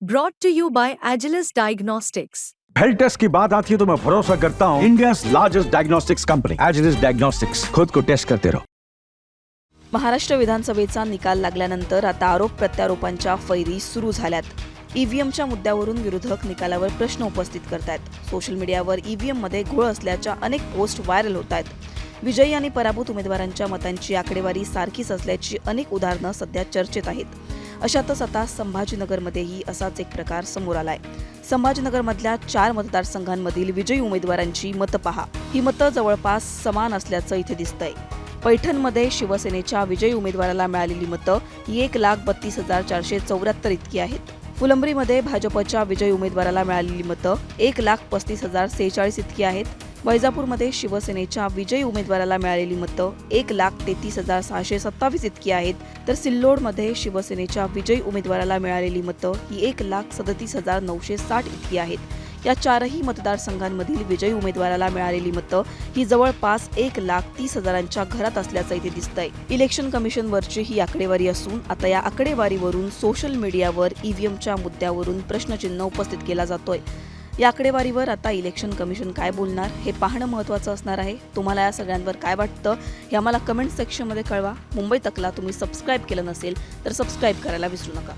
Brought to you by Agilus Diagnostics. Health test की बात आती है तो मैं भरोसा करता हूँ India largest diagnostics company Agilus diagnostics. खुद को टेस्ट करते रहो। महाराष्ट्र विधानसभेचा निकाल लागल्यानंतर आता आरोप प्रत्यारोपांच्या फैरी सुरू झाल्यात। ईव्हीएमच्या मुद्द्यावरून विरोधक निकालावर प्रश्न उपस्थित करतायत। सोशल मीडियावर ईव्हीएममध्ये घोळ असल्याच्या अनेक पोस्ट व्हायरल होत आहेत। विजयी आणि पराभूत उमेदवारांच्या मतांची आकडेवारी सारखीच असल्याची अनेक उदाहरणं सध्या चर्चेत आहेत। अशातच आता संभाजीनगरमध्येही असाच एक प्रकार समोर आलाय। संभाजीनगरमधल्या 4 मतदारसंघांमधील विजयी उमेदवारांची मतं पहा। ही मतं जवळपास समान असल्याचं इथे दिसतंय। पैठणमध्ये शिवसेनेच्या विजयी उमेदवाराला मिळालेली मतं 1,32,474 इतकी आहेत। फुलंब्रीमध्ये भाजपच्या विजयी उमेदवाराला मिळालेली मतं 1,35,046 इतकी आहेत। वैजापूरमध्ये शिवसेनेच्या विजयी उमेदवाराला मिळालेली मतं 1,33,627 इतकी आहेत, तर सिल्लोडमध्ये शिवसेनेच्या विजयी उमेदवाराला मिळालेली मतं ही 1,37,960 इतकी आहेत। या 4ही मतदारसंघांमधील विजयी उमेदवाराला मिळालेली मतं ही जवळपास 1,30,000च्या घरात असल्याचं इथे दिसतंय। इलेक्शन कमिशनवरची ही आकडेवारी असून आता या आकडेवारीवरून सोशल मीडियावर ईव्हीएमच्या मुद्द्यावरून प्रश्नचिन्ह उपस्थित केला जातोय। या आकडेवारीवर आता इलेक्शन कमिशन काय बोलणार हे पाहणं महत्त्वाचं असणार आहे। तुम्हाला या सगळ्यांवर काय वाटतं हे आम्हाला कमेंट सेक्शनमध्ये कळवा। मुंबई तकला तुम्ही सबस्क्राईब केलं नसेल तर सबस्क्राईब करायला विसरू नका।